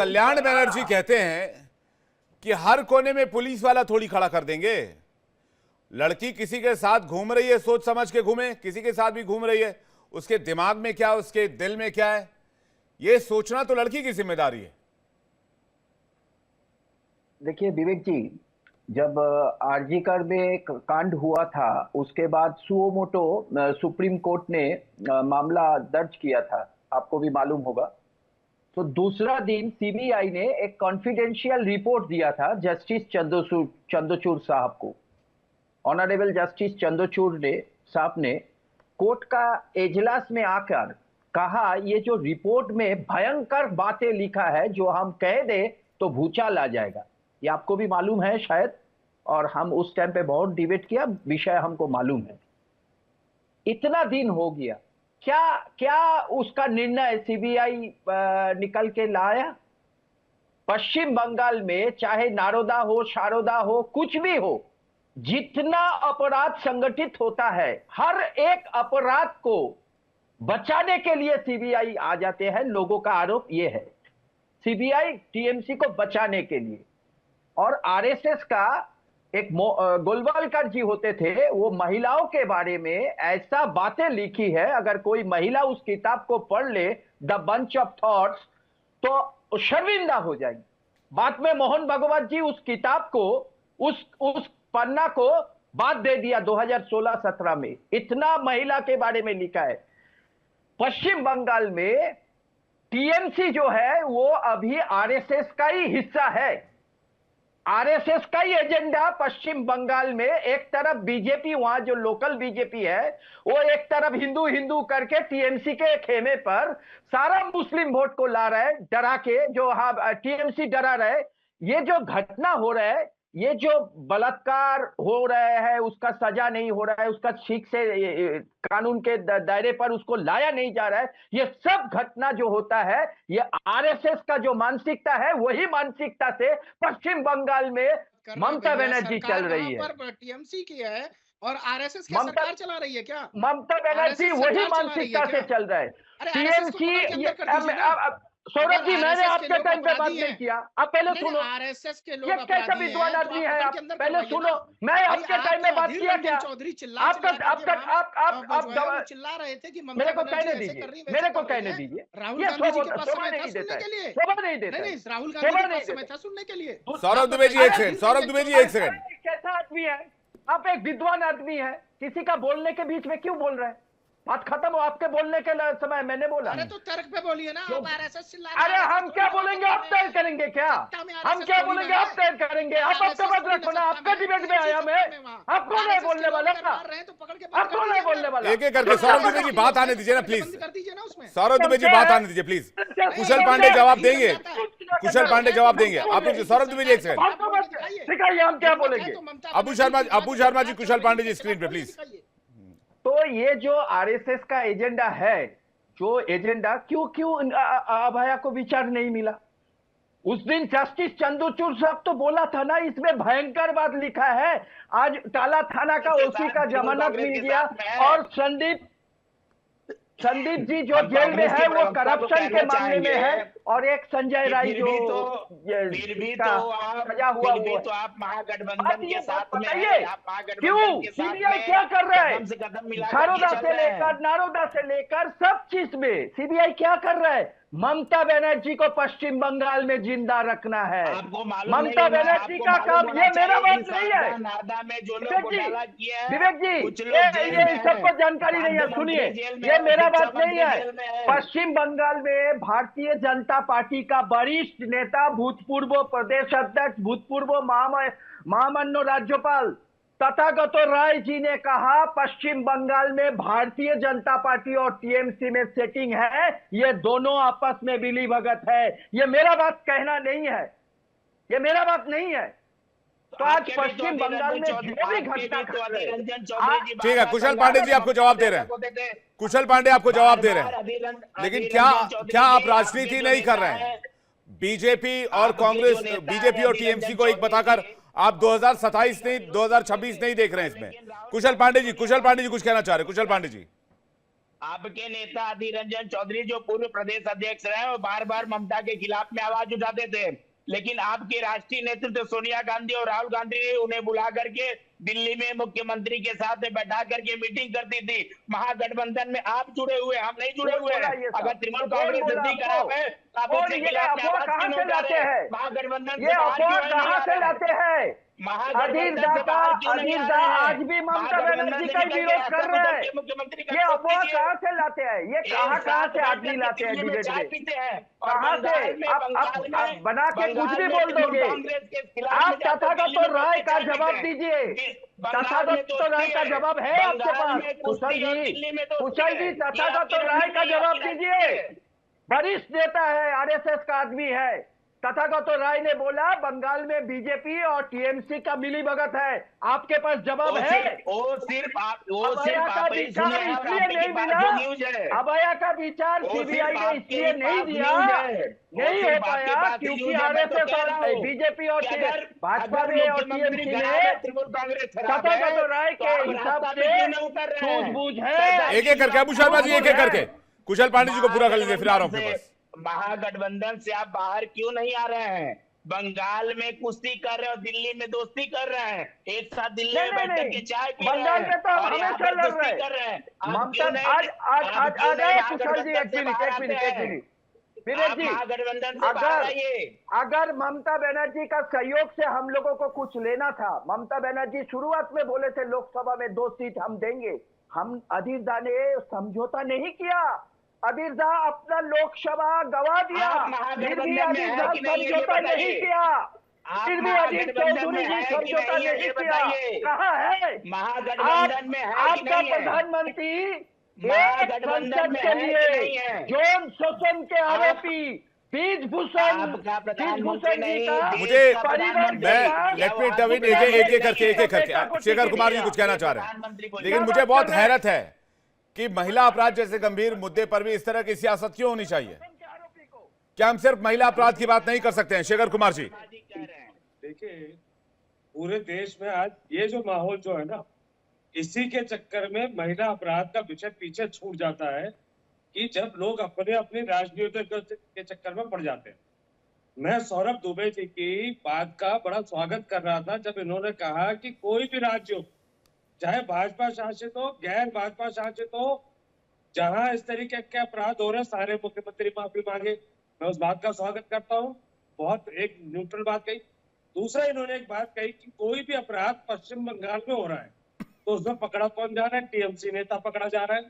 कल्याण बनर्जी कहते हैं कि हर कोने में पुलिस वाला थोड़ी खड़ा कर देंगे। लड़की किसी के साथ घूम रही है, सोच समझ के घूमे, किसी के साथ भी घूम रही है, उसके दिमाग में क्या, उसके दिल में क्या है, ये सोचना तो लड़की की जिम्मेदारी है। देखिए विवेक जी, जब आरजी कर में कांड हुआ था उसके बाद सुओमोटो सुप्रीम कोर्ट ने मामला दर्ज किया था, आपको भी मालूम होगा। तो दूसरा दिन सीबीआई ने एक कॉन्फिडेंशियल रिपोर्ट दिया था जस्टिस चंद्रचूड़ साहब को। ऑनरेबल जस्टिस चंद्रचूड़ ने साहब ने कोर्ट का इजलास में आकर कहा, ये जो रिपोर्ट में भयंकर बातें लिखा है, जो हम कह दे तो भूचाल आ जाएगा। ये आपको भी मालूम है शायद, और हम उस टाइम पे बहुत डिबेट किया, विषय हमको मालूम है। इतना दिन हो गया, क्या उसका निर्णय सीबीआई निकल के लाया? पश्चिम बंगाल में चाहे नारोदा हो, शारोदा हो, कुछ भी हो, जितना अपराध संगठित होता है, हर एक अपराध को बचाने के लिए सीबीआई आ जाते हैं। लोगों का आरोप यह है, सीबीआई टीएमसी को बचाने के लिए। और आरएसएस का एक गोलवालकर जी होते थे, वो महिलाओं के बारे में ऐसा बातें लिखी है, अगर कोई महिला उस किताब को पढ़ ले, द बंच ऑफ थॉट्स, तो शर्मिंदा हो जाएगी। बाद में मोहन भगवत जी उस किताब को, उस पन्ना को बात दे दिया 2016-17 में। इतना महिला के बारे में लिखा है। पश्चिम बंगाल में टीएमसी जो है वो अभी आरएसएस का ही हिस्सा है। आरएसएस का ही एजेंडा पश्चिम बंगाल में, एक तरफ बीजेपी, वहां जो लोकल बीजेपी है वो एक तरफ हिंदू हिंदू करके टीएमसी के खेमे पर सारा मुस्लिम वोट को ला रहा है, डरा के, जो टीएमसी डरा रहे। ये जो घटना हो रहा है, ये जो बलात्कार हो रहा है, उसका सजा नहीं हो रहा है, उसका ठीक से कानून के दायरे पर उसको लाया नहीं जा रहा है, ये सब घटना जो होता है, ये आरएसएस का जो मानसिकता है, वही मानसिकता से पश्चिम बंगाल में ममता बनर्जी चल रही है। टीएमसी की है और आरएसएस की सरकार चला रही है क्या? ममता बनर्जी वही मानसिकता से चल रहा है। टीएमसी, सौरभ जी, मैंने आपके टाइम पे बात नहीं किया, आप पहले सुनो। आरएसएस के लोग ये कैसा विद्वान आदमी है आप? पहले सुनो, मैं आपके टाइम में बात किया क्या? चौधरी आप चिल्ला रहे थे कि मेरे को कहने दीजिए, मेरे को कहने दीजिए। राहुल गांधी जी के पास समय था सुनने के लिए, शोभा नहीं देता। नहीं, राहुल गांधी के पास समय था सुनने के लिए। सौरभ दुबे जी एक सेकंड, सौरभ दुबे जी एक सेकंड। कैसा आदमी है आप? एक विद्वान आदमी है, किसी का बोलने के बीच में क्यों बोल रहे हैं? बात खत्म हो, आपके बोलने के समय मैंने बोला। अरे तो तर्क पे बोलिए ना, आप आरएसएस चिल्ला। अरे हम क्या बोलेंगे, आप तय करेंगे क्या? हम क्या बोलेंगे, आप तय करेंगे। आप अपना बात रखो ना, आपका डिबेट में आया मैं, आपको नहीं बोलने वाला, आपको नहीं बोलने वाला। एक एक करके सौरभ दुबे जी बात आने दीजिए ना प्लीज। कर दीजिए ना उसमें। सौरभ दुबे जी बात आने दीजिए प्लीज। कुशल पांडे जवाब देंगे, कुशल पांडे जवाब देंगे। आप लोग सौरभ दुबे जी एक सेकंड सिखाइए, हम क्या बोलेंगे। अबू शर्मा जी, कुशल पांडे जी स्क्रीन पे प्लीज। तो ये जो आरएसएस का एजेंडा है, जो एजेंडा क्यों अभया को विचार नहीं मिला? उस दिन जस्टिस चंद्रचूड़ साहब तो बोला था ना, इसमें भयंकर बात लिखा है। आज टाला थाना का ओसी का जमानत मिल गया, और संदीप जी जो जेल में है वो करप्शन के मामले में है, और एक संजय राय जो सजा हुआ वो। तो आप महागठबंधन के साथ में बताइए क्यों सीबीआई क्या कर रहा है? शारोदा से लेकर नारोदा से लेकर सब चीज में सीबीआई क्या कर रहा है? ममता बनर्जी को पश्चिम बंगाल में जिंदा रखना है। ममता बनर्जी का काम, ये मेरा बात नहीं है विवेक जी, ये सबको जानकारी नहीं है, सुनिए, ये मेरा बात नहीं है। पश्चिम बंगाल में भारतीय जनता पार्टी का वरिष्ठ नेता, भूतपूर्व प्रदेश अध्यक्ष, भूतपूर्व महामन्य राज्यपाल तथागत राय जी ने कहा, पश्चिम बंगाल में भारतीय जनता पार्टी और टीएमसी में सेटिंग है, ये दोनों आपस में मिली भगत है। ये मेरा बात कहना नहीं है, ये मेरा बात नहीं है। तो आज पश्चिम बंगाल में जो भी घटना, ठीक है, कुशल पांडे जी आपको जवाब दे रहे हैं, कुशल पांडे आपको जवाब दे रहे हैं, लेकिन क्या आप राजनीति नहीं कर रहे हैं? बीजेपी और कांग्रेस, बीजेपी और टीएमसी को एक बताकर आप 2027 नहीं, 2026 नहीं देख रहे हैं इसमें। कुशल पांडे जी कुछ कहना चाह रहे हैं? कुशल पांडे जी आपके नेता अधीर रंजन चौधरी जो पूर्व प्रदेश अध्यक्ष रहे वो बार बार ममता के खिलाफ में आवाज उठाते थे, लेकिन आपके राष्ट्रीय नेतृत्व सोनिया गांधी और राहुल गांधी ने उन्हें बुला करके दिल्ली में मुख्यमंत्री के साथ में बैठा करके मीटिंग करती थी। महागठबंधन में आप जुड़े हुए, हम नहीं जुड़े हुए हैं। अगर तृणमूल कांग्रेस इतनी खराब है तो आप उसके खिलाफ में आवाज क्यों नहीं उठा रहे हैं? महागठबंधन ये अफवाह कहाँ से लाते हैं? अधीर दा आज भी ममता बनर्जी का विरोध कर रहे हैं। ये अफवाह कहाँ से लाते हैं? ये कहाँ से आदमी लाते हैं डिबेट में? कहाँ से? आप बना के कुछ भी बोल दोगे। आप तथागत राय का जवाब दीजिए। तथागत राय का जवाब है आपके पास? कुशल जी तथागत राय का जवाब दीजिए। वरिष्ठ नेता है, आरएसएस का आदमी है। तथागत राय ने बोला बंगाल में बीजेपी और टीएमसी का मिली भगत है। आपके पास जवाब है? अभया का विचार इसलिए नहीं मिला, अभया का विचार सीबीआई ने इसलिए नहीं दिया, नहीं हो पाया क्योंकि आरएसएस और बीजेपी और भाजपा में और टीएमसी ने तथागत राय के हिसाब से सूझबूझ है। एक एक करके अबू शर्मा जी, एक एक करके कुशल पांडे जी को पूरा कर लीजिए, फिर आ रहा हूं आपके पास। महागठबंधन से आप बाहर क्यों नहीं आ रहे हैं? बंगाल में कुश्ती कर रहे हैं और दिल्ली में दोस्ती कर रहे हैं। एक साथ दिल्ली में बैठ के चाय पी रहे हैं। बंगाल में तो हमेशा लड़ रहे हैं। ममता आज कुशल जी एक मिनट विवेक जी, अगर ममता बनर्जी का सहयोग से हम लोगों को कुछ लेना था, ममता बनर्जी शुरुआत में बोले थे लोकसभा में 2 सीट हम देंगे। हम अधीर दा ने समझौता नहीं किया। अधीर दा अपना लोकसभा गवा दिया, फिर भी अधीर दा समझौता नहीं किया। फिर भी अधीर चौधरी जी समझौता नहीं किया। कहाँ है आपका प्रधानमंत्री? संसद के लिए यौन शोषण के आरोपी ब्रिजभूषण जी का मुझे लेट मी इंटरवीन एक एक करके शेखर कुमार जी कुछ कहना चाह रहे हैं, लेकिन मुझे बहुत हैरत है कि महिला अपराध जैसे गंभीर मुद्दे पर भी इस तरह की सियासत क्यों होनी चाहिए? क्या हम सिर्फ महिला अपराध की बात नहीं कर सकते हैं? शेखर कुमार जी देखिए, पूरे देश में आज ये जो माहौल जो है ना, इसी के चक्कर में महिला अपराध का विषय पीछे छूट जाता है कि जब लोग अपने अपनी राजनीति के चक्कर में पड़ जाते हैं। मैं सौरभ दुबे जी की बात का बड़ा स्वागत कर रहा था जब इन्होंने कहा कि कोई भी राज्य हो, चाहे भाजपा शासित हो, गैर भाजपा शासित हो, जहां इस तरीके के अपराध हो रहे सारे मुख्यमंत्री माफी मांगे। मैं उस बात का स्वागत करता हूं। बहुत एक न्यूट्रल बात कही। दूसरा इन्होंने एक बात कही कि कोई भी अपराध पश्चिम बंगाल में हो रहा है तो उसमें पकड़ा कौन जा रहा है? टीएमसी नेता पकड़ा जा रहा है।